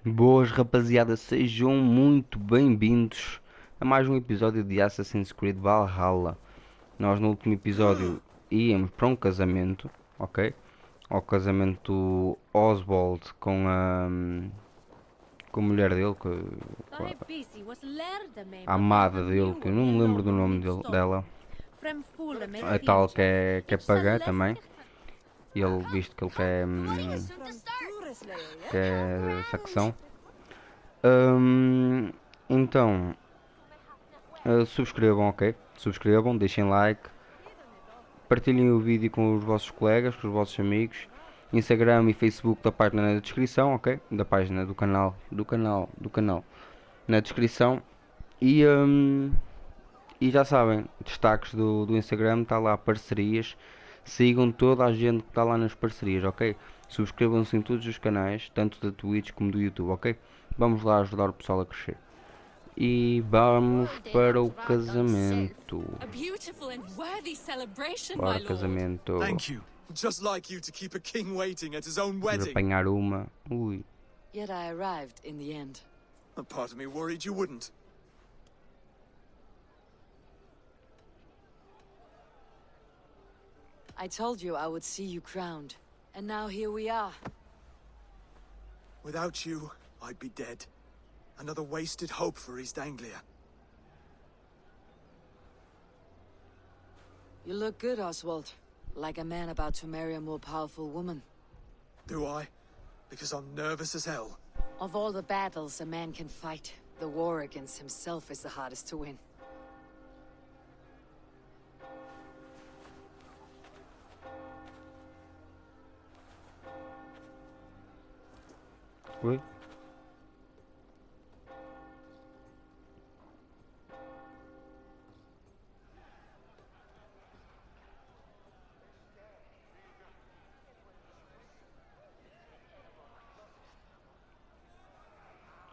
Boas rapaziada, sejam muito bem-vindos a mais um episódio de Assassin's Creed Valhalla. Nós no último episódio íamos para um casamento, ok? Ao casamento Oswald com a mulher dele, com a amada dele, que eu não me lembro do nome dela. A tal que é pagã também. E ele, visto que ele quer facção. Hum, então, subscrevam, ok? Subscrevam, deixem like, partilhem o vídeo com os vossos colegas, com os vossos amigos. Instagram e Facebook da página na descrição, ok? Da página do canal na descrição. E já sabem, destaques do Instagram, está lá parcerias. Sigam toda a gente que está lá nas parcerias, ok? Subscrevam-se em todos os canais, tanto da Twitch como do YouTube, ok? Vamos lá ajudar o pessoal a crescer. E vamos para o casamento. Bora, casamento. Thank you. Just like you to keep a king waiting at his own Vamos wedding. apanhar uma. Ui. Yet I arrived in the end. A part of me worried you wouldn't. I told you I would see you crowned. And now here we are. Without you, I'd be dead. Another wasted hope for East Anglia. You look good, Oswald. Like a man about to marry a more powerful woman. Do I? Because I'm nervous as hell. Of all the battles a man can fight, the war against himself is the hardest to win. Ui.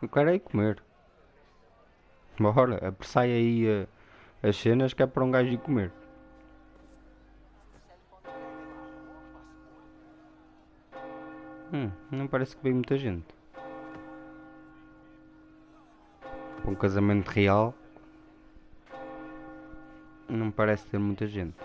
Eu quero é ir comer. Bora, apressai aí as cenas que é para um gajo ir comer. Não parece que veio muita gente. Para um casamento real, não parece ter muita gente.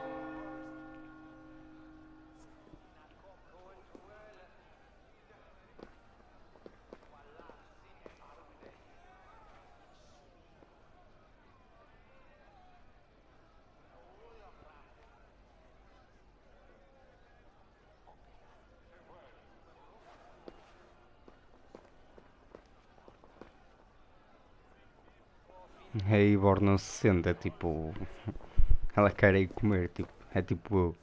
A Ivor não se sente, é tipo. Ela quer ir comer, tipo. É tipo eu.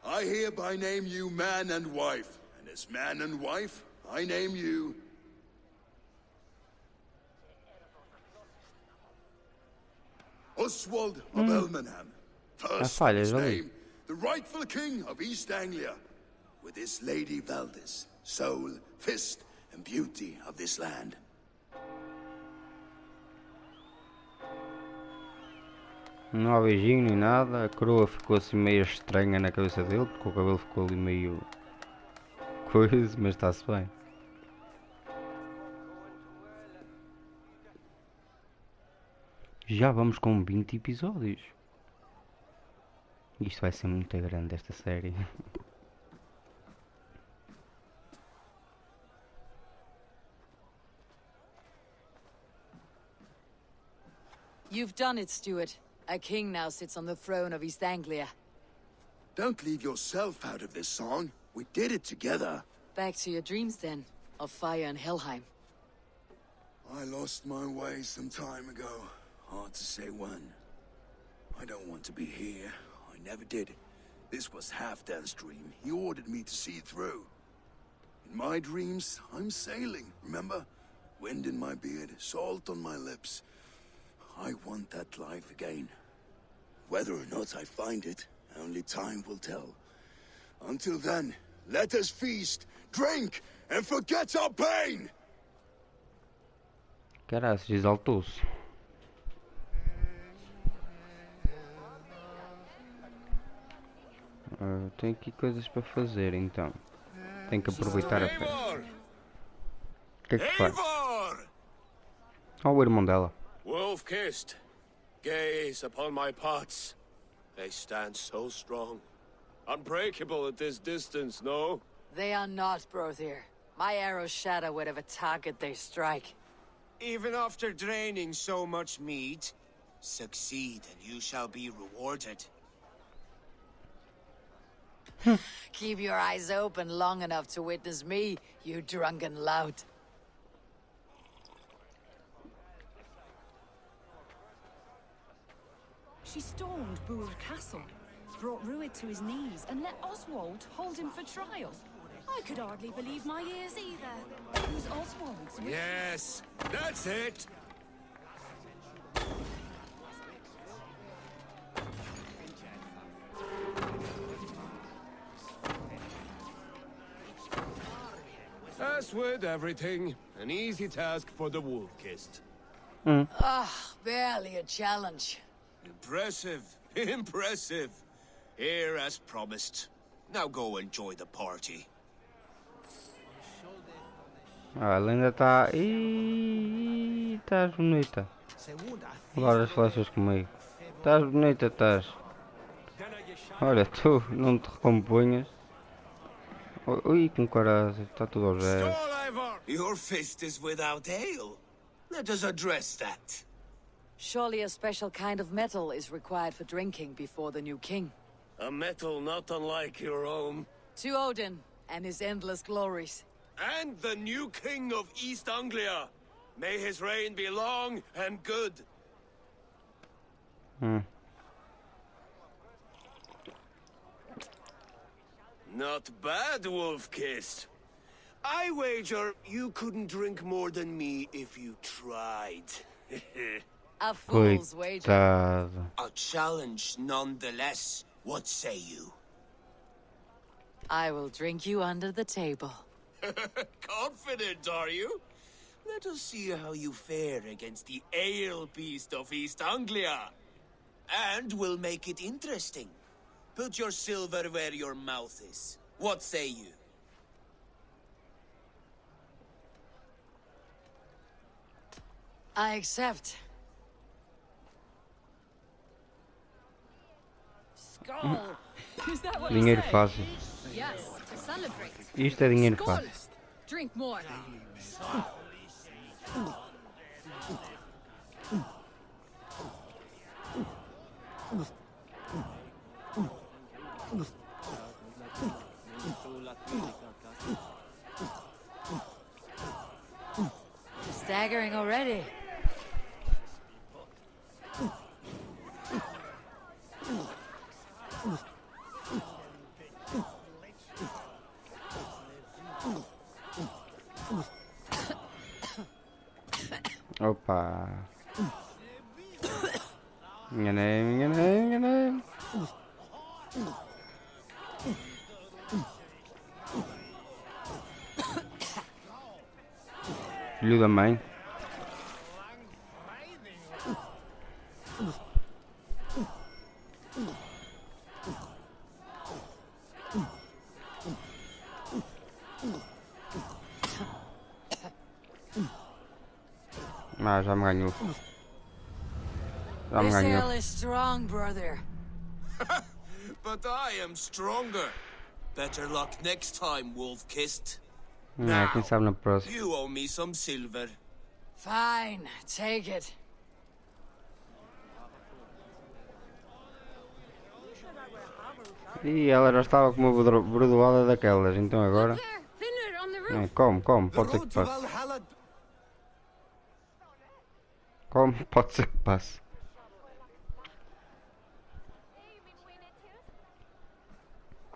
I hereby name you man and wife, and as man and wife, I name you... Oswald of Elmenham, first in his name, the rightful king of East Anglia, with this Lady Valdis, soul, fist, and beauty of this land. Não há beijinho nem nada, a coroa ficou assim meio estranha na cabeça dele, porque o cabelo ficou ali meio coisa, mas está-se bem. Já vamos com 20 episódios. Isto vai ser muito grande, esta série. You've done it, Stuart. A king now sits on the throne of East Anglia. Don't leave yourself out of this song. We did it together. Back to your dreams then, of fire and Helheim. I lost my way some time ago. Hard to say when. I don't want to be here. I never did. This was Halfdan's dream. He ordered me to see it through. In my dreams, I'm sailing, remember? Wind in my beard, salt on my lips. I want that life again. Whether or not I find it, only time will tell. Until then, let us feast, drink, and forget our pain! Caraças, exaltou-se. Tenho aqui coisas para fazer, então. Tenho que aproveitar a festa. O que é que faz? Oh, o irmão dela. Wolf-kissed, gaze upon my pots. They stand so strong. Unbreakable at this distance, no? They are not, Brother. My arrows shatter whatever target they strike. Even after draining so much meat, succeed and you shall be rewarded. Keep your eyes open long enough to witness me, you drunken lout. She stormed Boer Castle, brought Rued to his knees, and let Oswald hold him for trial. I could hardly believe my ears either. It was Oswald's witch. Yes, that's it! As with everything, an easy task for the wolf-kissed. Barely a challenge. Impressive, impressive. Here as promised. Now go enjoy the party. Ela ainda está. Estás bonita. Agora as flechas comigo. Estás bonita, estás. Olha, tu não te recomponhas. Ui, com coragem, está tudo ao zero. Your fist is without ale. Let us address that. Surely a special kind of metal is required for drinking before the new king. A metal not unlike your own. To Odin and his endless glories. And the new king of East Anglia. May his reign be long and good. Not bad, Wolf-kissed. I wager you couldn't drink more than me if you tried. A fool's wager. Coitado. A challenge nonetheless. What say you? I will drink you under the table. Confident, are you? Let us see how you fare against the ale beast of East Anglia. And we'll make it interesting. Put your silver where your mouth is. What say you? I accept. Skull. Is that what Dinheiro you say? fácil. Yes, to celebrate. Isto é dinheiro Skull. fácil. Drink more. Staggering already. Opa. Enganei. Filho da mãe. Ah, já me ganhou. Já me This ganhou. ale is strong, brother. But I am stronger. Better luck next time, Wolf-kissed. Quem sabe na próxima. You owe me some silver. Fine, take it. E ela já estava com uma bordoada daquelas, então agora. There, Finland on the roof. Come, The pode ser road que to passe. Valhalla. Qual pode ser que passe?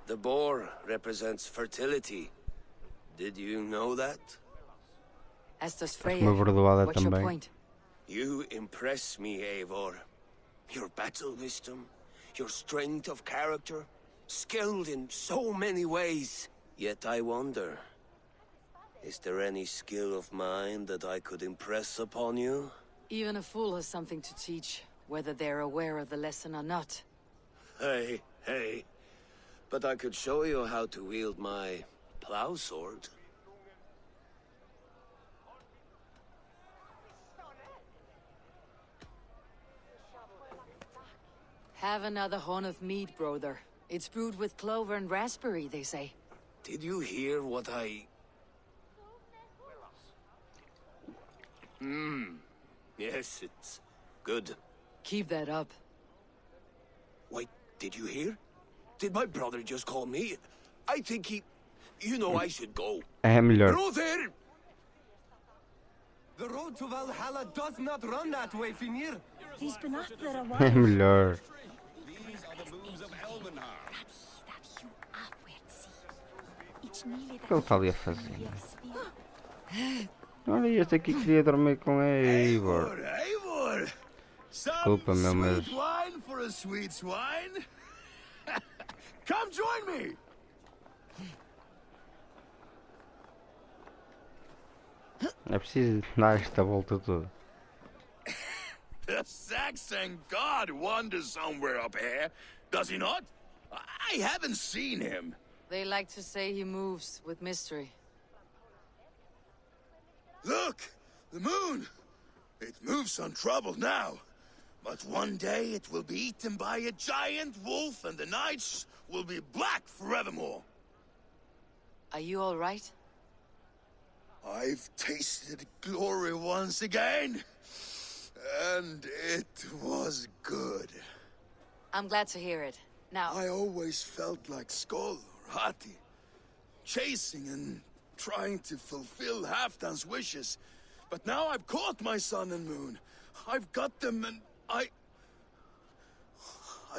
The boar represents fertility. Did you know that? As does Uma Freya. bordoada What's your também. point? You impress me, Eivor. Your battle wisdom, your strength of character, skilled in so many ways. Yet I wonder, is there any skill of mine that I could impress upon you? Even a fool has something to teach, whether they're aware of the lesson or not. Hey, hey. But I could show you how to wield my plow sword. Have another horn of mead, brother. It's brewed with clover and raspberry, they say. Did you hear what I... Yes, it's good. Keep that up. Wait, did you hear? Did my brother just call me? I think he... You know I should go. É melhor. Brother! The road to Valhalla does not run that way, Finir. He's been up there a É while. melhor. O que ele está ali a fazer? Olha, este aqui queria dormir com a Eivor. Eivor! Desculpa, meu, mas... Sweet wine for a sweet swine? Come join me! É preciso dar esta volta toda. The Saxon god wanders somewhere up here, does he not? I haven't seen him. They like to say he moves with mystery. Look, the moon. It moves untroubled now. But one day it will be eaten by a giant wolf and the nights will be black forevermore. Are you all right? I've tasted glory once again. And it was good. I'm glad to hear it. Now, I always felt like Skoll or Hati, chasing and trying to fulfill Halfdan's wishes. But now I've caught my sun and moon. I've got them and I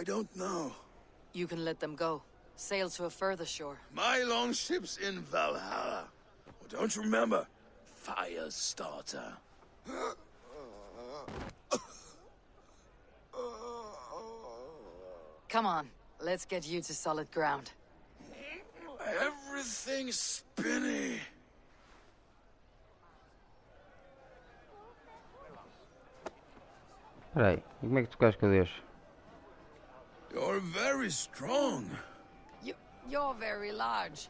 don't know. you can let them go. Sail to a further shore. My longship's in Valhalla. Oh, don't you remember? Firestarter. Come on, let's get you to solid ground. Everything's spinny. Espera aí, e como é que tu queres que eu deixe? You're very strong. You're very large.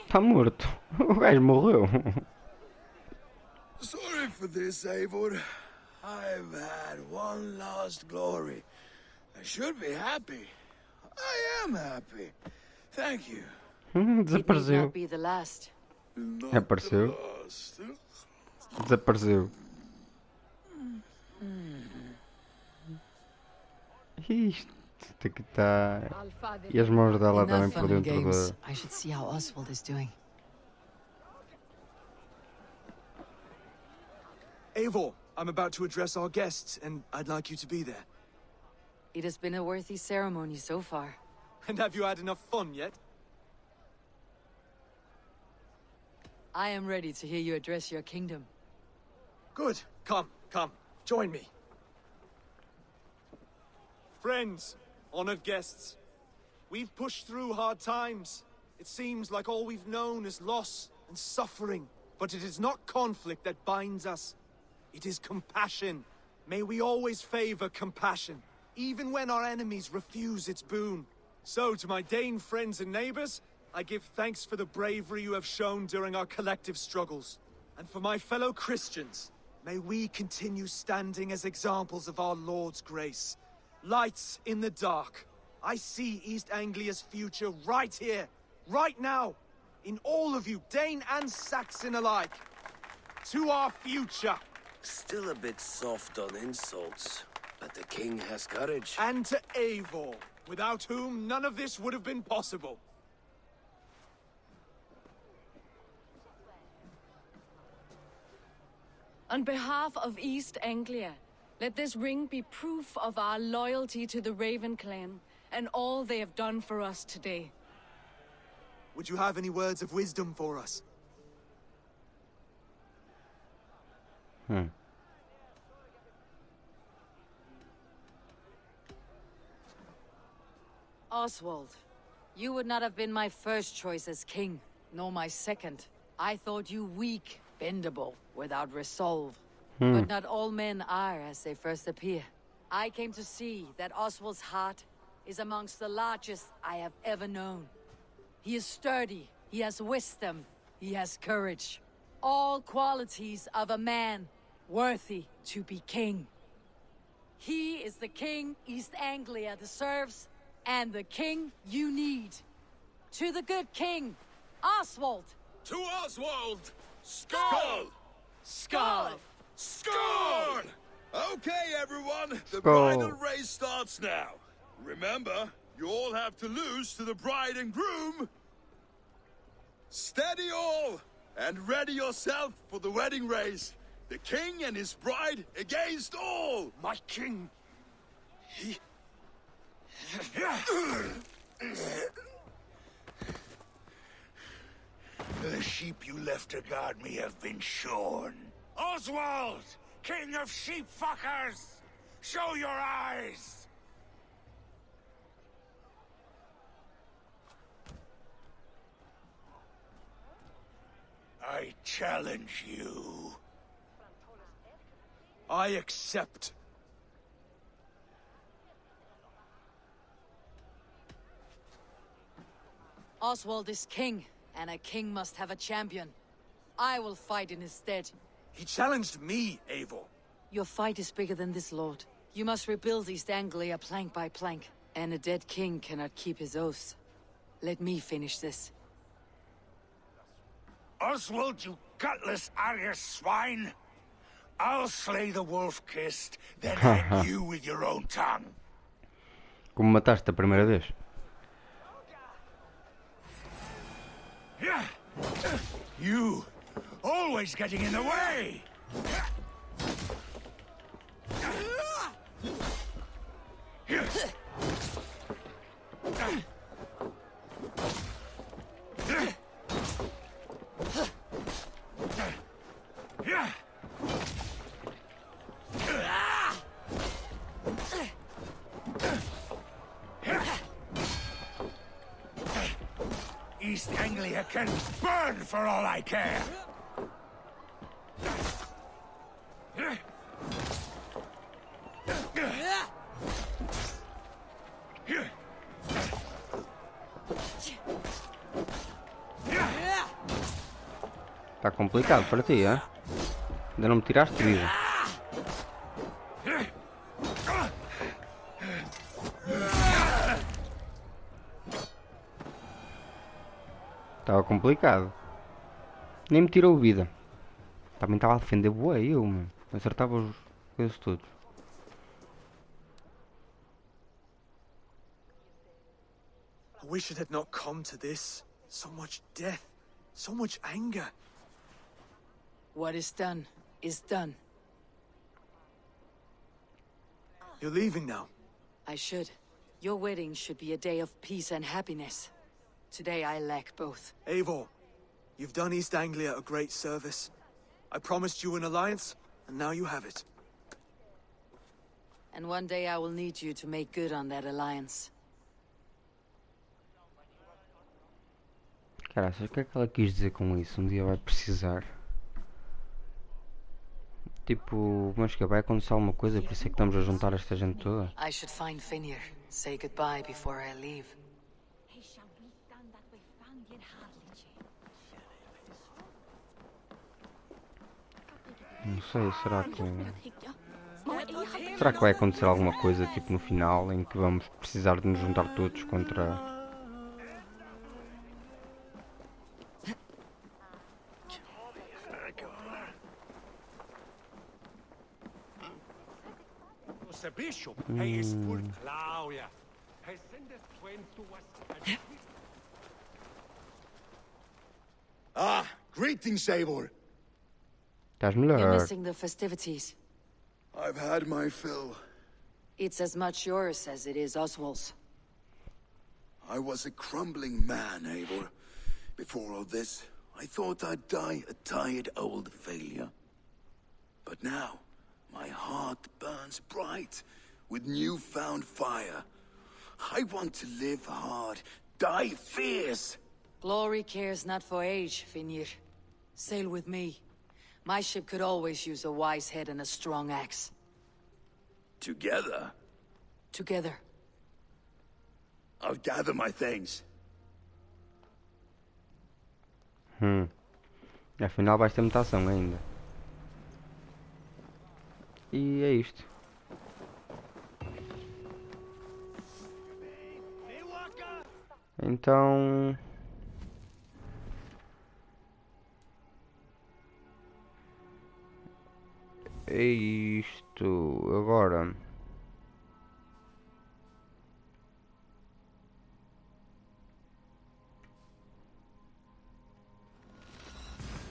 Está morto. O gajo morreu. Sorry for this, Eivor. I've had one last glory. I should be happy. I am happy. Thank you. It need Desapareceu. not be the last. Not Apareceu. the last. Desapareceu. Isto aqui está. E as mãos dela também Enough por fun and dentro games. da. I should see how Oswald is doing. Eivor, I'm about to address our guests, and I'd like you to be there. It has been a worthy ceremony so far. And have you had enough fun yet? I am ready to hear you address your kingdom. Good. Come, join me. Friends, honored guests, we've pushed through hard times. It seems like all we've known is loss and suffering, but it is not conflict that binds us. It is compassion. May we always favor compassion, even when our enemies refuse its boon. So, to my Dane friends and neighbors, I give thanks for the bravery you have shown during our collective struggles. And for my fellow Christians, may we continue standing as examples of our Lord's grace. Lights in the dark. I see East Anglia's future right here, right now, in all of you, Dane and Saxon alike. To our future. Still a bit soft on insults, but the king has courage. And to Eivor, without whom none of this would have been possible. On behalf of East Anglia, let this ring be proof of our loyalty to the Raven clan and all they have done for us today. Would you have any words of wisdom for us? Oswald, you would not have been my first choice as king, nor my second. I thought you weak, bendable, without resolve. But not all men are as they first appear. I came to see that Oswald's heart is amongst the largest I have ever known. He is sturdy, he has wisdom, he has courage. All qualities of a man worthy to be king. He is the king East Anglia deserves, and the king you need. To the good king, Oswald! To Oswald! Skull! Skull! Skull! Okay, everyone, the Skull. bridal race starts now. Remember, you all have to lose to the bride and groom. Steady all, and ready yourself for the wedding race. The king and his bride against all. My king! He... The sheep you left to guard me have been shorn. Oswald, king of sheep fuckers! Show your eyes! I challenge you. I accept. Oswald is king, and a king must have a champion. I will fight in his stead. He challenged me, Eivor. Your fight is bigger than this, Lord. You must rebuild East Anglia plank by plank, and a dead king cannot keep his oaths. Let me finish this. Oswald, you gutless Irish swine! I'll slay the wolf-kissed, then hang you with your own tongue. Como mataste a primeira vez? You, always getting in the way! East Anglia can burn for all I care! Está complicado para ti, hein? Ainda não me tiraste vida. Estava complicado. Nem me tirou vida. Também estava a defender bué eu, mano. Acertava os coisas todos. I wish it had not come to this. So much death, so much anger. What is done, is done. You're leaving now. I should. Your wedding should be a day of peace and happiness. Today I lack both. Eivor, you've done East Anglia a great service. I promised you an alliance, and now you have it. And one day I will need you to make good on that alliance. Caraças, o que é que ela quis dizer com isso? Um dia vai precisar. Tipo, mas que vai acontecer alguma coisa, por isso é que estamos a juntar esta gente toda. I should find Finir. Say goodbye before I leave. Não sei, será que... Será que vai acontecer alguma coisa, tipo no final, em que vamos precisar de nos juntar todos contra... Ah, greetings, Eivor. Estás You're melhor. missing the festivities. I've had my fill. It's as much yours as it is Oswald's. I was a crumbling man, Eivor. Before all this, I thought I'd die a tired old failure. But now, my heart burns bright with newfound fire. I want to live hard, die fierce. Glory cares not for age, Finir. Sail with me. My ship could always use a wise head and a strong axe. Together, Together. I'll gather my things. Afinal vais ter muita ação ainda. E é isto. Então... é isto. Agora...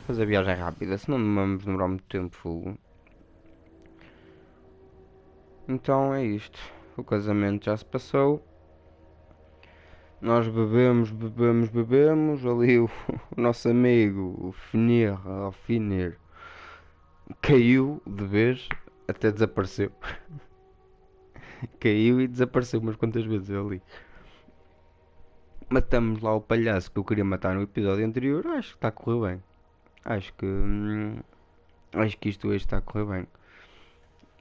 fazer a viagem rápida, senão não vamos demorar muito tempo. Fogo. Então é isto. O casamento já se passou. Nós bebemos. Ali o nosso amigo, o Finir, caiu de vez, até desapareceu. Caiu e desapareceu umas quantas vezes ali. Matamos lá o palhaço que eu queria matar no episódio anterior. Acho que está a correr bem. Acho que isto hoje está a correr bem.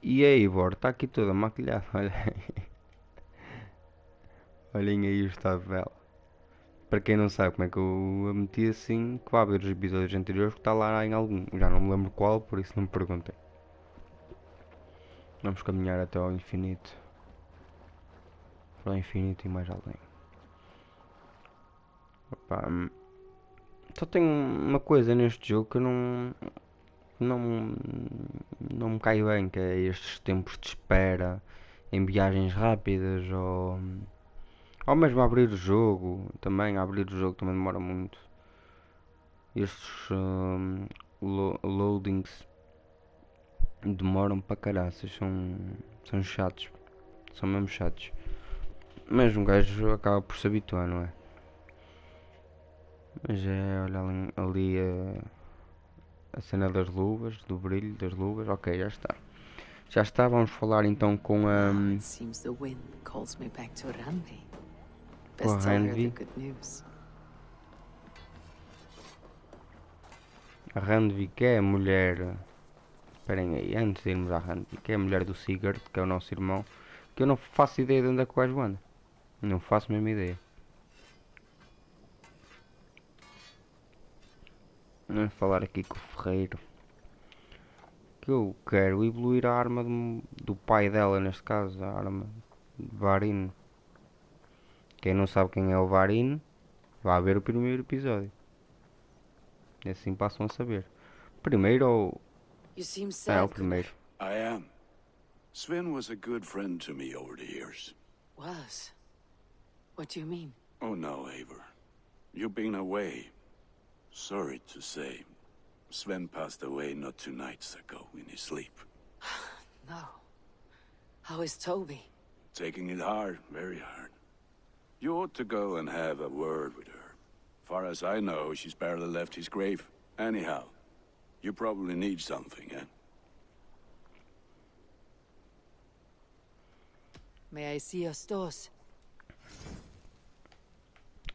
E a Eivor está aqui toda maquilhada. Olhem aí o estado dela. Para quem não sabe como é que eu a meti assim, que vá ver os episódios anteriores, que está lá em algum. Já não me lembro qual, por isso não me perguntem. Vamos caminhar até ao infinito. Para o infinito e mais além. Opa, só tem uma coisa neste jogo que eu não me cai bem, que é estes tempos de espera em viagens rápidas ou mesmo abrir o jogo. Também abrir o jogo também demora muito. Estes loadings demoram para caraças, são chatos, são mesmo chatos. Mas um gajo acaba por se habituar, não é? Mas é, olha ali a cena das luvas, do brilho das luvas. Ok, já está. Já está, vamos falar então com a... It seems the wind calls me back to Randvi. com a Best tell her the Randvi. good news. A Randvi, que é a mulher... Esperem aí, antes de irmos à Randvi, que é a mulher do Sigurd, que é o nosso irmão. Que eu não faço ideia de onde é que o gajo anda. Não faço a mesma ideia. Vamos falar aqui com o ferreiro. Que eu quero evoluir a arma do pai dela, neste caso, a arma de Varin. Quem não sabe quem é o Varin, vá ver o primeiro episódio. E assim passam a saber. Primeiro ou... You seem é o sad. primeiro. I am. Sven was a good friend to me over the years. Was? What do you mean? Oh no, Eivor. You've been away. Sorry to say, Sven passed away not 2 nights ago in his sleep. No. How is Toby? Taking it hard, very hard. You ought to go and have a word with her. Far as I know, she's barely left his grave. Anyhow, you probably need something, eh? May I see your stores?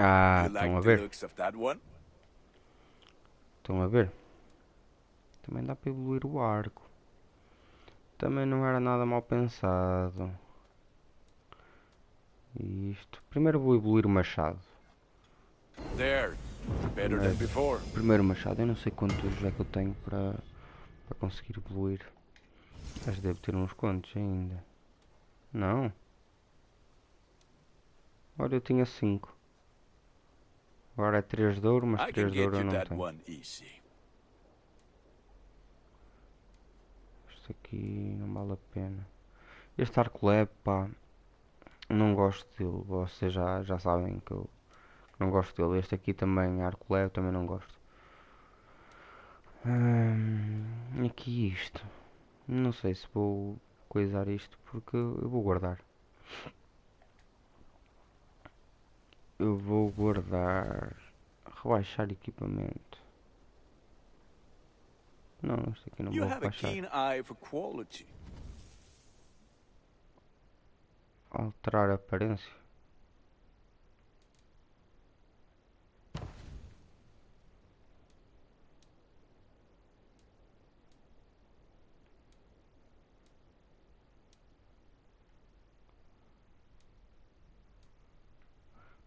Ah, You estão a like the ver. looks of that one? Estão a ver. Também dá para evoluir o arco. Também não era nada mal pensado. Isto. Primeiro vou evoluir o machado. There. Better than before. Primeiro machado. Eu não sei quantos é que eu tenho para conseguir evoluir. Mas devo ter uns quantos ainda. Não. Olha, eu tinha 5. Agora é 3 de ouro, mas I can 3 de get ouro eu you não that tenho. one easy. Isto aqui não vale a pena. Este arco leve, pá, não gosto dele. Vocês já sabem que eu não gosto dele. Este aqui também, arco leve, também não gosto. Aqui isto. Não sei se vou coisar isto porque eu vou guardar. Eu vou guardar. Rebaixar equipamento. Não, isto aqui não You vou have a rebaixar. keen eye for quality. Alterar a aparência.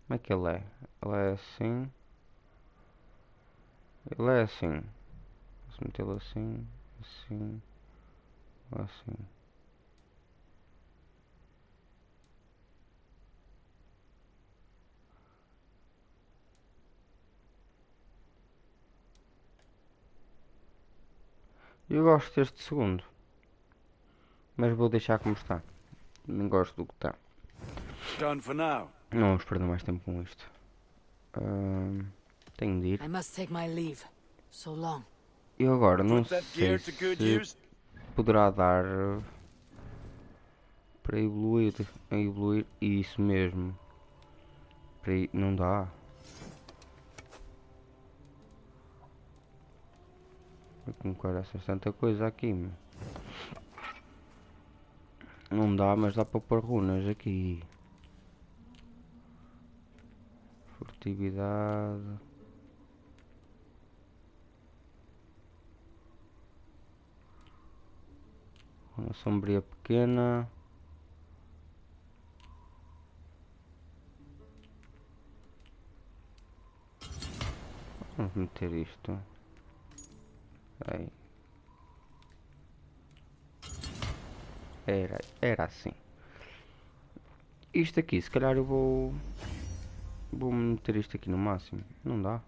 Como é que ele é? Ele é assim. Ele é assim. Posso metê-lo assim, assim, ou assim. Eu gosto deste segundo. Mas vou deixar como está. Não gosto do que está. Done for now. Não vamos perder mais tempo com isto. Tenho de ir. I must take my leave. So long. Eu agora não Put that sei gear to good se use. poderá dar para evoluir. Evoluir isso mesmo. Não dá. Como caraças tanta coisa aqui, meu. Não dá, mas dá para pôr runas aqui. Furtividade. Uma sombria pequena. Vamos meter isto. Aí. Era assim. Isto aqui, se calhar eu vou meter isto aqui no máximo. Não dá.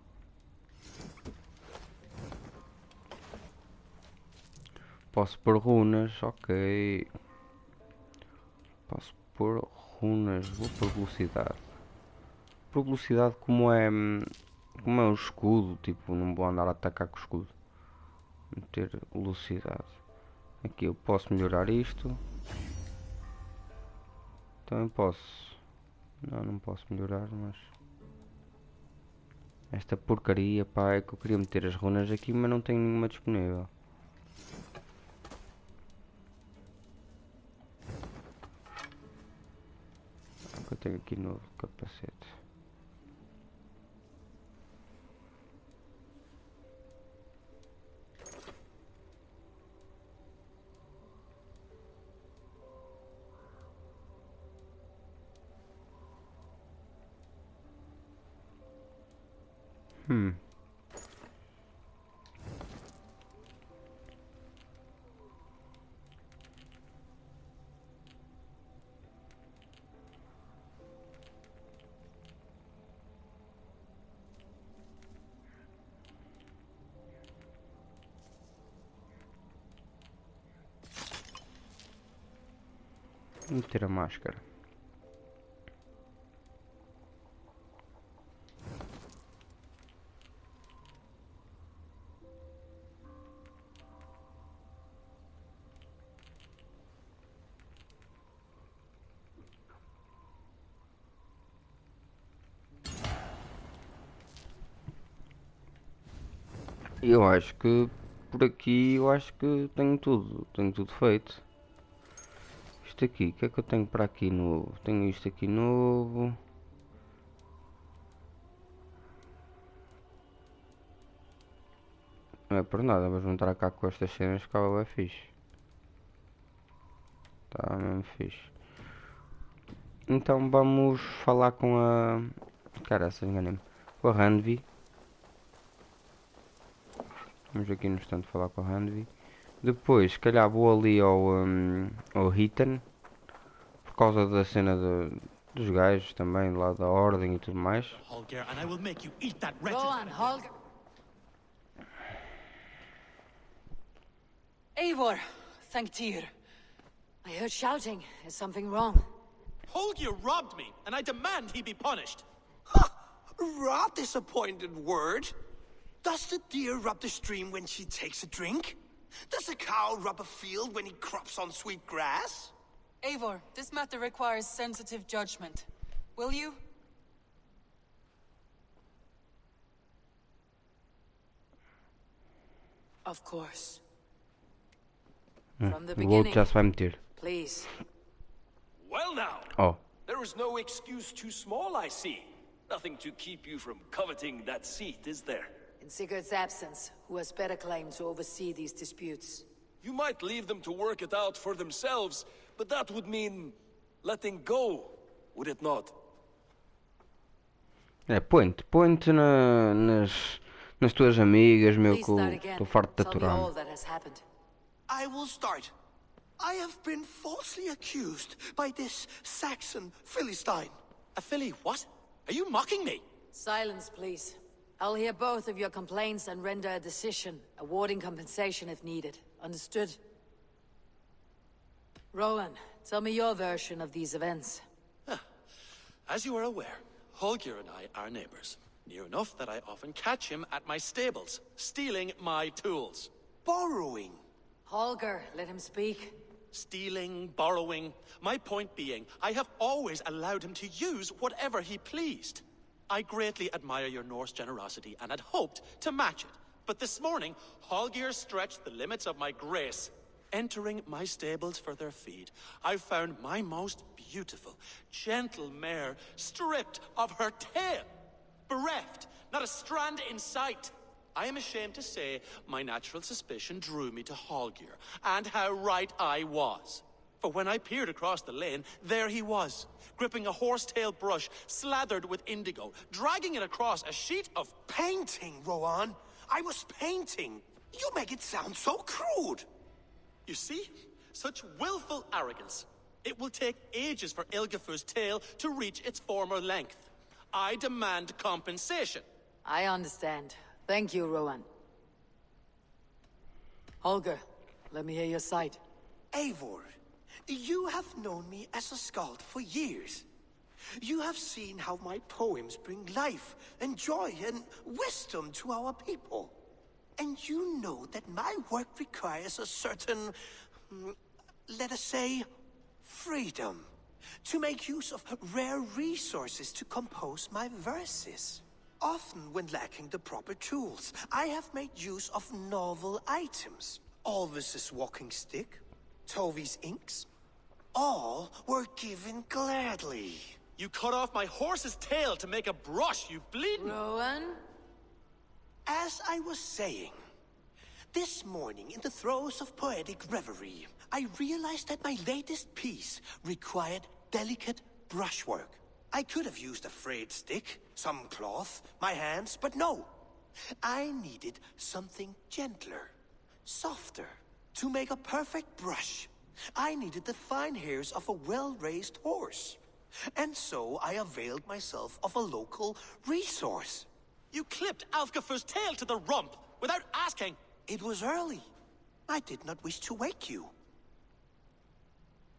Posso pôr runas, ok. Posso pôr runas, vou pôr velocidade. Por velocidade como é o escudo, tipo, não vou andar a atacar com o escudo. Meter velocidade. Aqui eu posso melhorar isto. Também posso. Não posso melhorar, mas esta porcaria, pá, é que eu queria meter as runas aqui, mas não tenho nenhuma disponível. O que eu tenho aqui no capacete? Vou meter a máscara. Eu acho que por aqui eu acho que tenho tudo feito. Isto aqui, o que é que eu tenho para aqui novo? Tenho isto aqui novo. Não é por nada, mas vou entrar cá com estas cenas que é fixe. Tá mesmo fixe. Então vamos falar com a... Caraca, enganei-me. Com a Handvi. Vamos aqui no instante falar com a Handvi. Depois, se calhar vou ali ao Hitan. Por causa da cena dos gajos também, lá da ordem e tudo mais. Holger, and I will make you eat that Go wretched... on, Holger. Eivor, thank Tyr. I heard shouting. Is something wrong? Holger robbed me, and I demand he be punished. Rot disappointed word. Does the deer rub the stream when she takes a drink? Does a cow rub a field when he crops on sweet grass? Eivor, this matter requires sensitive judgment. Will you? Of course. Hum, From the o outro beginning, já se vai meter. please. Well now, Oh, there is no excuse too small, I see. Nothing to keep you from coveting that seat, is there? In Sigurd's absence, who has better claim to oversee these disputes? You might leave them to work it out for themselves, but that would mean letting go, would it not? é, põe-te nas tuas amigas, meu, Please que start eu again. estou farto de Tell me all aturar. that has happened. I will start. I have been falsely accused by this Saxon Philistine. A filly what? Are you mocking me? Silence, please. I'll hear both of your complaints and render a decision, awarding compensation if needed. Understood? Rowan, tell me your version of these events. As you are aware, Holger and I are neighbors. Near enough that I often catch him at my stables, stealing my tools. Borrowing. Holger, let him speak. Stealing, borrowing. My point being, I have always allowed him to use whatever he pleased. I greatly admire your Norse generosity and had hoped to match it. But this morning, Holger stretched the limits of my grace. Entering my stables for their feed, I found my most beautiful, gentle mare stripped of her tail. Bereft, not a strand in sight. I am ashamed to say my natural suspicion drew me to Holger, and how right I was. For when I peered across the lane, there he was, gripping a horsetail brush slathered with indigo, dragging it across a sheet of Painting, Rowan. I was painting. You make it sound so crude. You see? Such willful arrogance. It will take ages for Ilgafur's tail to reach its former length. I demand compensation. I understand. Thank you, Rowan. Holger, let me hear your side. Eivor, you have known me as a skald for years. You have seen how my poems bring life and joy and wisdom to our people. And you know that my work requires a certain, let us say, freedom, to make use of rare resources to compose my verses. Often when lacking the proper tools, I have made use of novel items. Alvis's walking stick, Tovy's inks, all were given gladly. You cut off my horse's tail to make a brush, you bleeding... Rowan? As I was saying, this morning in the throes of poetic reverie, I realized that my latest piece required delicate brushwork. I could have used a frayed stick, some cloth, my hands, but no. I needed something gentler, softer. To make a perfect brush, I needed the fine hairs of a well-raised horse. And so I availed myself of a local resource. You clipped Alfgafur's tail to the rump without asking. It was early. I did not wish to wake you.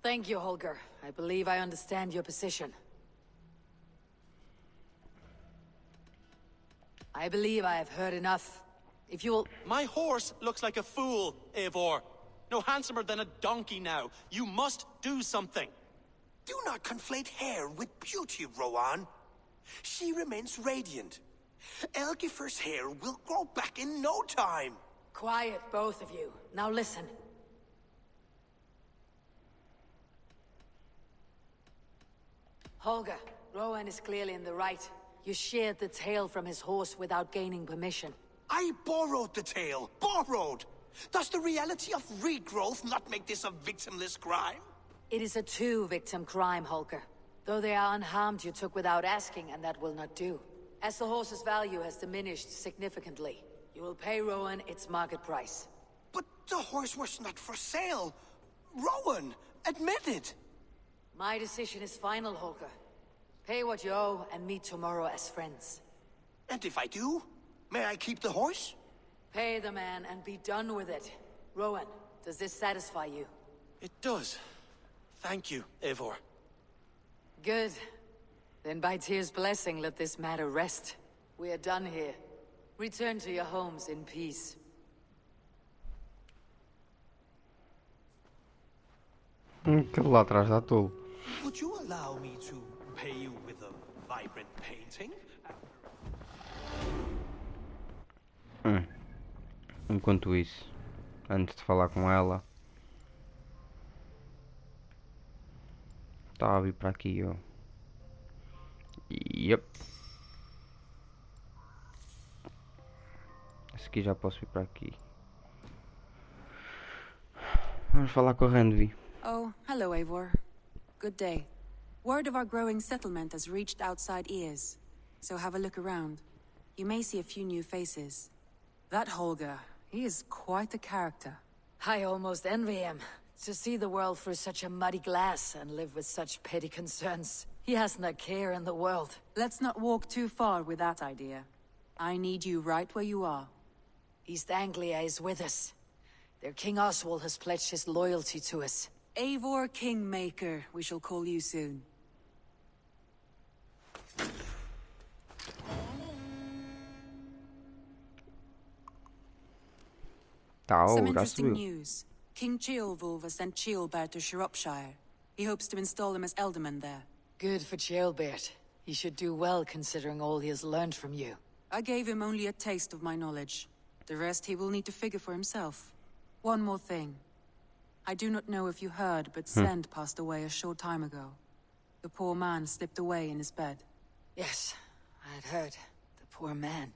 Thank you, Holger. I believe I understand your position. I believe I have heard enough. If you will... My horse looks like a fool, Eivor. No handsomer than a donkey now. You must do something. Do not conflate hair with beauty, Rowan. She remains radiant. Elgifer's hair will grow back in no time. Quiet, both of you. Now listen. Holger, Rowan is clearly in the right. You sheared the tail from his horse without gaining permission. I borrowed the tail. Borrowed! Does the reality of regrowth not make this a victimless crime? It is a two-victim crime, Holger. Though they are unharmed, you took without asking, and that will not do. As the horse's value has diminished significantly, you will pay Rowan its market price. But the horse was not for sale. Rowan, admit it. My decision is final, Holger. Pay what you owe and meet tomorrow as friends. And if I do, may I keep the horse? Pay the man and be done with it. Rowan, does this satisfy you? It does. Thank you, Eivor. Good. Then by Tyr's blessing, let this matter rest. We are done here. Return to your homes in peace. Aquele lá atrás está tolo. Would you allow me to pay you with a vibrant painting? Enquanto isso, antes de falar com ela, estava a vir para aqui, ó. Yep. Esse aqui já posso vir para aqui. Vamos falar com a Randvi. Oh, hello, Eivor. Good day. Word of our growing settlement has reached outside ears, so have a look around. You may see a few new faces. That Holger, he is quite a character. I almost envy him. To see the world through such a muddy glass and live with such petty concerns. He hasn't a care in the world. Let's not walk too far with that idea. I need you right where you are. East Anglia is with us. Their King Oswald has pledged his loyalty to us. Eivor Kingmaker, we shall call you soon. Some interesting news. King Ceolwulf has sent Ceolbert to Shropshire. He hopes to install him as Elderman there. Good for Ceolbert. He should do well considering all he has learned from you. I gave him only a taste of my knowledge. The rest he will need to figure for himself. One more thing. I do not know if you heard, but Svend passed away a short time ago. The poor man slipped away in his bed. Yes, I had heard. The poor man.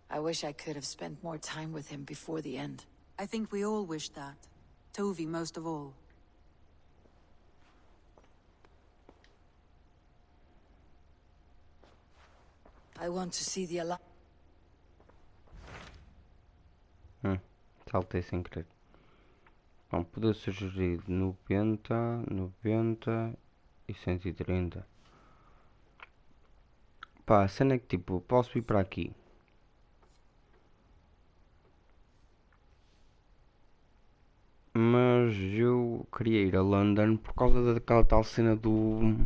I wish I could have spent more time with him before the end. I think we all wish that. Tovi most of all. I want to see the Saltei sem querer. Bom, poder sugerir 90, 90 e 130. Pá, a cena é que tipo, posso vir para aqui. Mas eu queria ir a London por causa daquela tal cena do...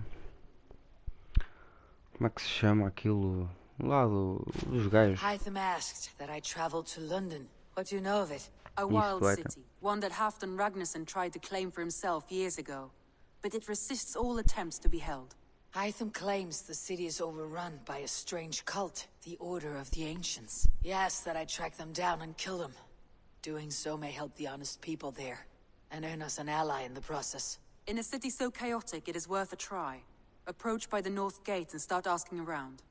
Como é que se chama aquilo? Lá dos gajos. Hytham asked that I travel to London. What do you know of it? A wild city, one that Halfdan Ragnarsson tried to claim for himself years ago. But it resists all attempts to be held. Hytham claims the city is overrun by a strange cult, the Order of the Ancients. He asks that I track them down and kill them. Doing so may help the honest people there, and earn us an ally in the process. In a city so chaotic, it is worth a try. Approach by the North Gate and start asking around.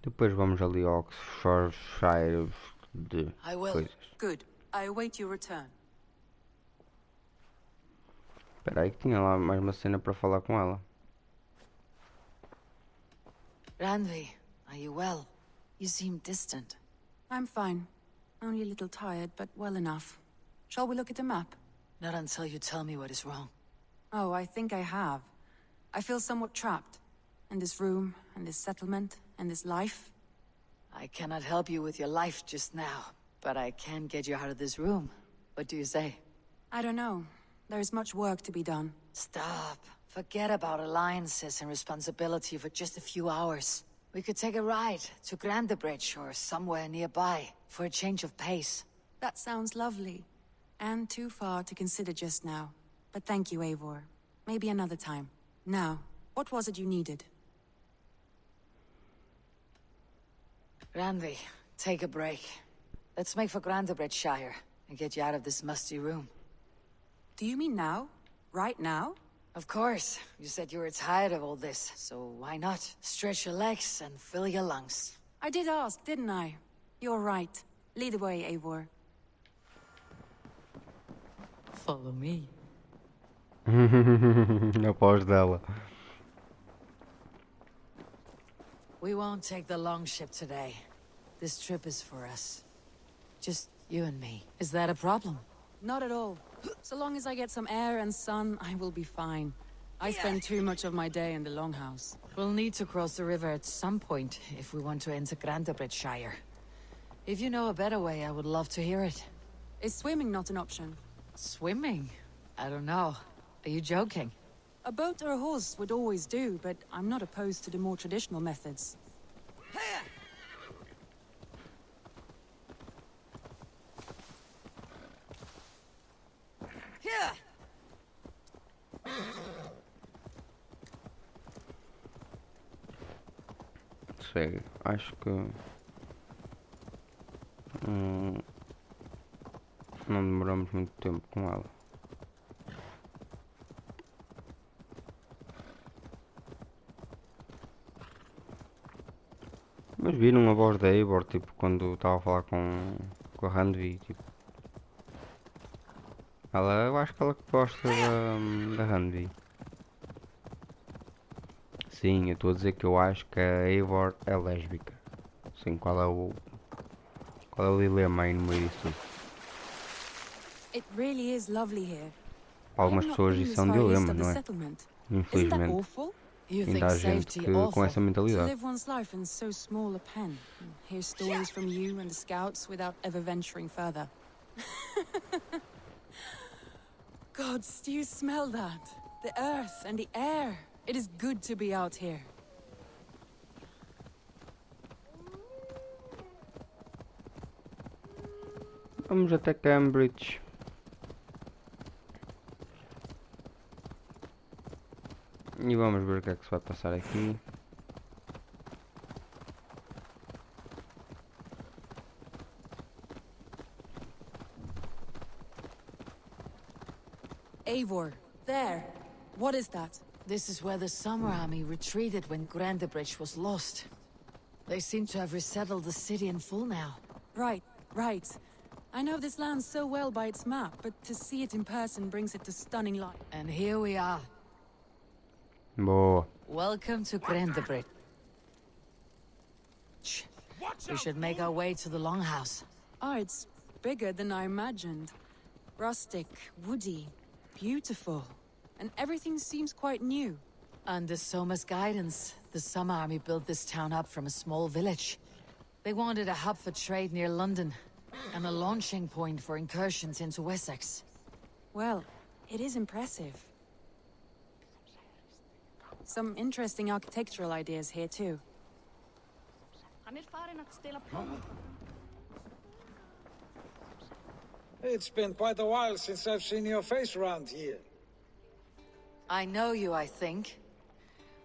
Depois vamos ali ao Oxfordshire de coisas. Good. I await your return. Espera aí que tinha lá mais uma cena para falar com ela. Randvi, are you well? You seem distant. I'm fine. Only a little tired, but well enough. Shall we look at the map? Not until you tell me what is wrong. Oh, I think I have. I feel somewhat trapped. In this room, in this settlement, in this life. I cannot help you with your life just now, but I can get you out of this room. What do you say? I don't know. There is much work to be done. Stop. Forget about alliances and responsibility for just a few hours. We could take a ride to Grandebridge or somewhere nearby for a change of pace. That sounds lovely. And too far to consider just now. But thank you, Eivor. Maybe another time. Now, what was it you needed? Randvi, take a break. Let's make for Grandebridgeshire and get you out of this musty room. Do you mean now? Right now? Of course. You said you were tired of all this, so why not? Stretch your legs and fill your lungs. I did ask, didn't I? You're right. Lead the way, Eivor. Follow me. A voz dela. We won't take the longship today. This trip is for us. Just you and me. Is that a problem? Not at all. So long as I get some air and sun, I will be fine. I spend too much of my day in the Longhouse. We'll need to cross the river at some point if we want to enter Grandebridgeshire. If you know a better way, I would love to hear it. Is swimming not an option? Swimming? I don't know. Are you joking? A boat or a horse would always do, but I'm not opposed to the more traditional methods. Sei, acho que não demoramos muito tempo com ela. Mas viram a voz da Eivor, tipo, quando estava a falar com a Randvi, tipo. Eu acho que ela gosta da Randvi. Sim, eu estou a dizer que eu acho que a Eivor é lésbica. Sim, qual é o dilema aí no meio disso tudo? It really is lovely here. Para algumas pessoas isso é um dilema, não é? Infelizmente. Ainda há gente com essa mentalidade. Live one's life in so small a pen. Hear stories from you and the scouts without ever venturing further. Gods, do you smell that? The earth and the air. It is good to be out here. Vamos até Cambridge. E vamos ver o que é que se vai passar aqui. Eivor, there. What is that? This is where the Summer Army retreated when Grandebridge was lost. They seem to have resettled the city in full now. Right. I know this land so well by its map, but to see it in person brings it to stunning life. And here we are. Boa. Welcome to Grandebridge. We should make our way to the Longhouse. Oh, it's bigger than I imagined. Rustic, woody, beautiful. And everything seems quite new. Under Soma's guidance, the Summer Army built this town up from a small village. They wanted a hub for trade near London, and a launching point for incursions into Wessex. Well, it is impressive. Some interesting architectural ideas here too. It's been quite a while since I've seen your face around here. I know you, I think.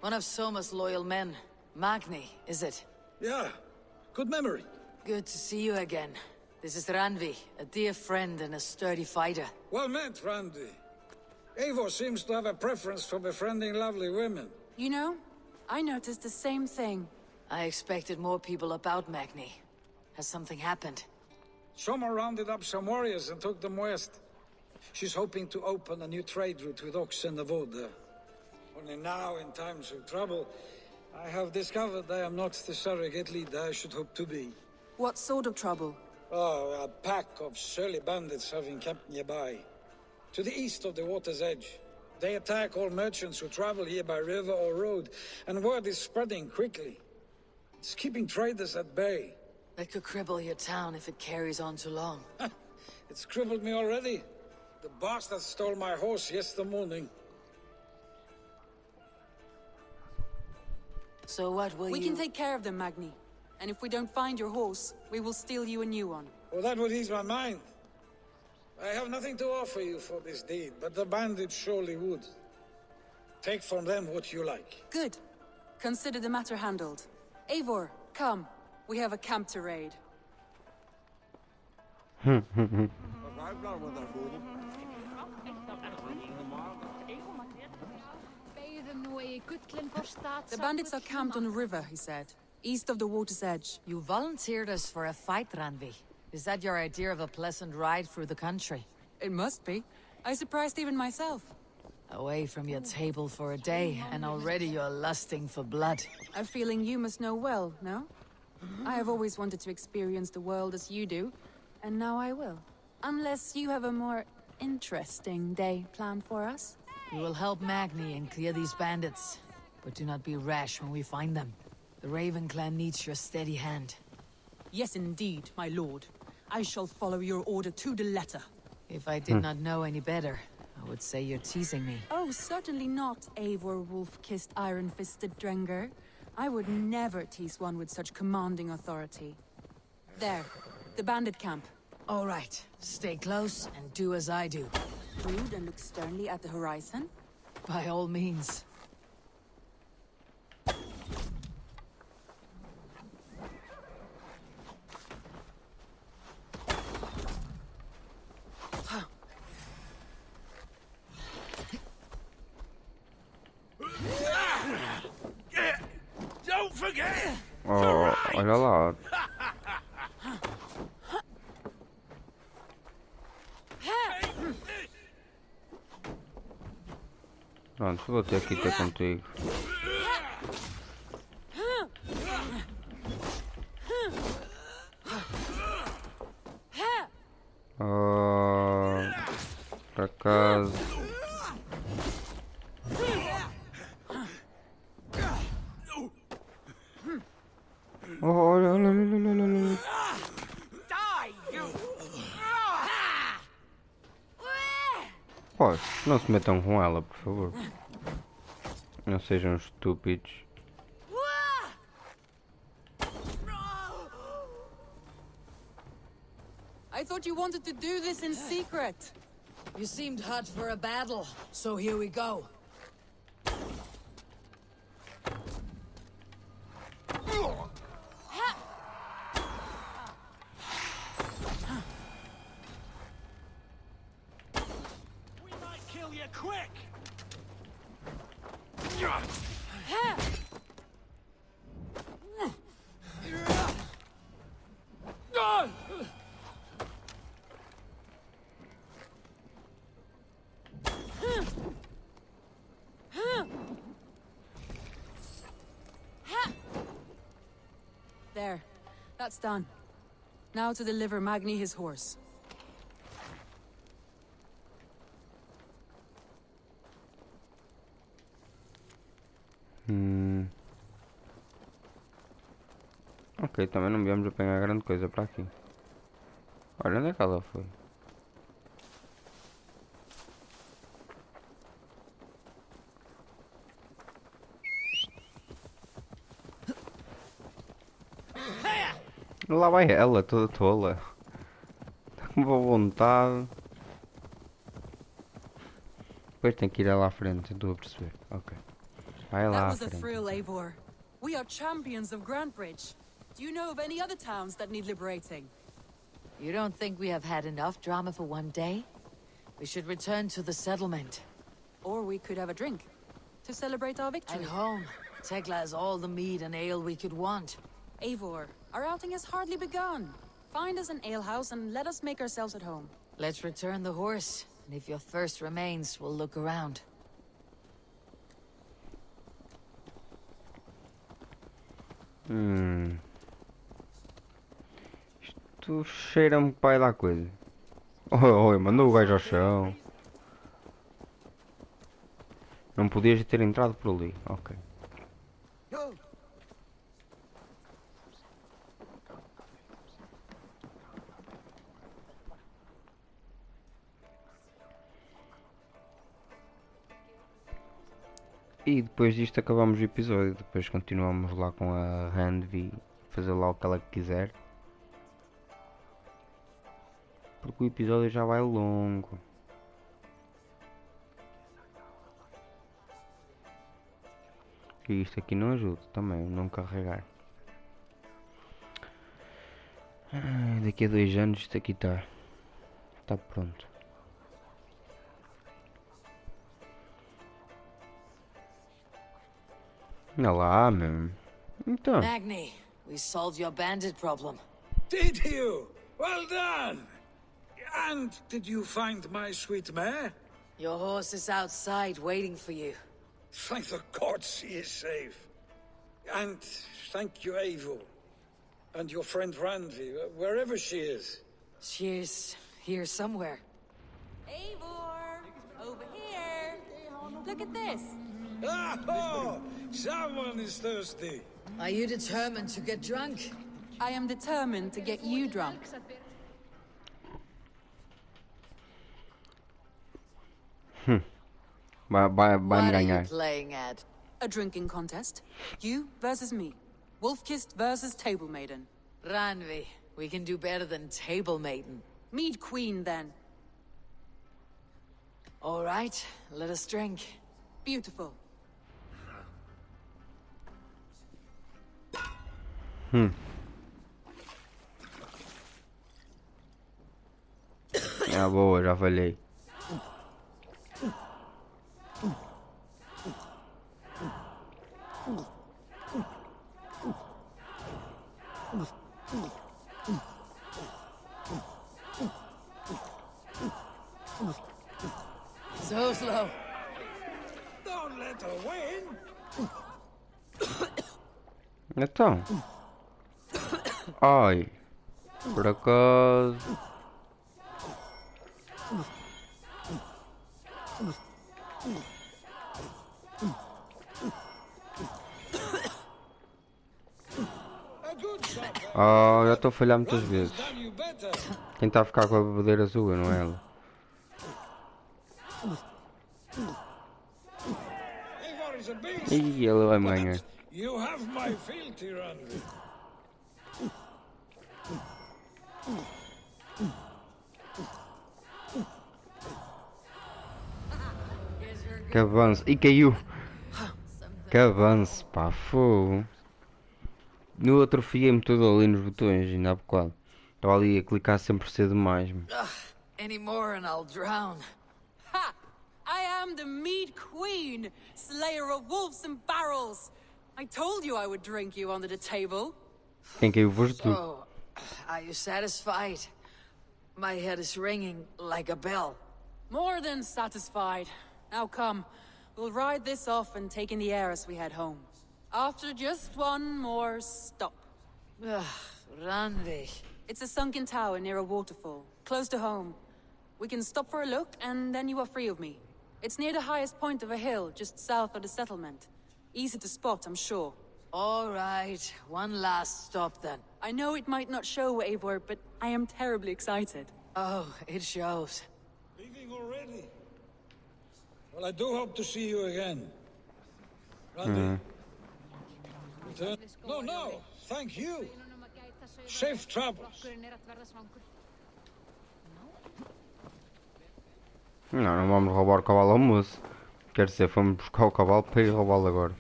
One of Soma's loyal men. Magni, is it? Yeah, good memory. Good to see you again. This is Randvi, a dear friend and a sturdy fighter. Well met, Randvi. Eivor seems to have a preference for befriending lovely women. You know, I noticed the same thing. I expected more people about Magni. Has something happened? Soma rounded up some warriors and took them west. She's hoping to open a new trade route with oxen and wood there. Only now, in times of trouble, I have discovered I am not the surrogate leader I should hope to be. What sort of trouble? Oh, a pack of surly bandits have encamped nearby. To the east of the water's edge. They attack all merchants who travel here by river or road, and word is spreading quickly. It's keeping traders at bay. That could cripple your town if it carries on too long. It's crippled me already. The bastard stole my horse yesterday morning. So what will We can take care of them, Magni. And if we don't find your horse, we will steal you a new one. Well, that would ease my mind. I have nothing to offer you for this deed, but the bandits surely would. Take from them what you like. Good. Consider the matter handled. Eivor, come. We have a camp to raid. The bandits are camped on a river, he said. East of the water's edge. You volunteered us for a fight, Randvi. Is that your idea of a pleasant ride through the country? It must be. I surprised even myself. Away from your table for a day, and already you're lusting for blood. A feeling you must know well, no? I have always wanted to experience the world as you do, and now I will. Unless you have a more interesting day planned for us? We will help Magni and clear these bandits, but do not be rash when we find them. The Raven clan needs your steady hand. Yes, indeed, my lord. I shall follow your order to the letter. If I did not know any better, I would say you're teasing me. Oh, certainly not, Eivor wolf-kissed iron-fisted Drenger. I would never tease one with such commanding authority. There, the bandit camp. All right, stay close and do as I do. Brood and look sternly at the horizon? By all means. Don't forget! Oh, olha lá. Pronto, vou ter que ter contigo. Por acaso. Oh, olha, olha, olha, olha, olha. Pô, não se metam com ela, por favor. Não sejam estúpidos. I thought you wanted to do this in secret. You seemed hot for a battle, so here we go. We might kill you quick! There, that's done. Now to deliver Magni his horse. Ok, também não viemos apanhar grande coisa para aqui. Olha, onde é que ela foi? Lá vai ela, toda tola. Está com boa vontade. Depois tem que ir lá à frente, estou a perceber. Ok. Vai lá That à was a frente. thrill, Eivor. We are champions of Grantbridge. Do you know of any other towns that need liberating? You don't think we have had enough drama for one day? We should return to the settlement. Or we could have a drink to celebrate our victory. At home, Tekla has all the mead and ale we could want. Eivor, our outing has hardly begun. Find us an alehouse and let us make ourselves at home. Let's return the horse, and if your thirst remains, we'll look around. Isto cheira-me que vai dar coisa. Oi, mandou o gajo ao chão. Não podias ter entrado por ali. Ok. E depois disto acabamos o episódio. Depois continuamos lá com a Randvi. Fazer lá o que ela quiser. Porque o episódio já vai longo. E isto aqui não ajuda também, não carregar. Daqui a 2 anos isto aqui está pronto. Olha lá, meu. Então. Magni, we solved your bandit problem. Did you? Well done! And did you find my sweet mare? Your horse is outside waiting for you. Thank the gods she is safe. And thank you, Eivor. And your friend Randvi, wherever she is. She's here somewhere. Eivor! Over here! Look at this! Oh! Someone is thirsty. Are you determined to get drunk? I am determined to get you drunk. Vai-me What are you ganhar. playing at? A drinking contest. You versus me. Wolf-kissed versus table maiden. Ranvi, we can do better than table maiden. Mead queen, then. All right, let us drink. Beautiful. Ah, boa, já falhei. So slow. Don't let her win. Então. Ai. Por acaso. A good shot. Ah, já estou a falhar muitas vezes. Done you better. Quem está a ficar com a bebedeira azul, não é ela? Eivor is a beast. Ih, ela vai me ganhar. You have my fealty, Ranvi. Que avanço. E caiu. Que avanço, pá, fogo. No outro fiei-me todo ali nos botões, ainda há bocado. Estava ali a clicar sempre cedo demais. Any more and I'll drown. Ha! I am the Mead Queen, slayer of wolves and barrels. I told you I would drink you under the table. Quem caiu foste tu. So, are you satisfied? My head is ringing like a bell. More than satisfied. Now come, we'll ride this off and take in the air as we head home. After just one more stop. Ranvi. It's a sunken tower near a waterfall, close to home. We can stop for a look, and then you are free of me. It's near the highest point of a hill, just south of the settlement. Easy to spot, I'm sure. All right, one last stop then. I know it might not show, Eivor, but I am terribly excited. Oh, it shows. Leaving already? Well, I do hope to see you again. Randy. Return. No, thank you. Safe travels. Não vamos roubar o cavalo ao moço. Quer dizer, fomos buscar o cavalo para ir roubá-lo agora.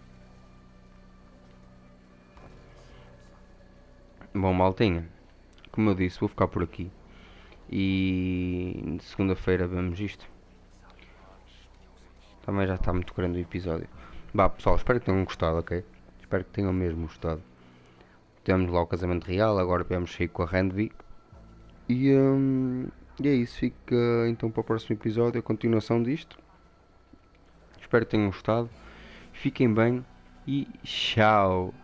Bom, maltinha. Como eu disse, vou ficar por aqui. E segunda-feira vemos isto. Também já está muito grande o episódio. Bah, pessoal, espero que tenham gostado, ok? Espero que tenham mesmo gostado. Temos lá o Casamento Real, agora vamos sair com a Ranvi. E é isso, fica então para o próximo episódio, a continuação disto. Espero que tenham gostado. Fiquem bem e tchau!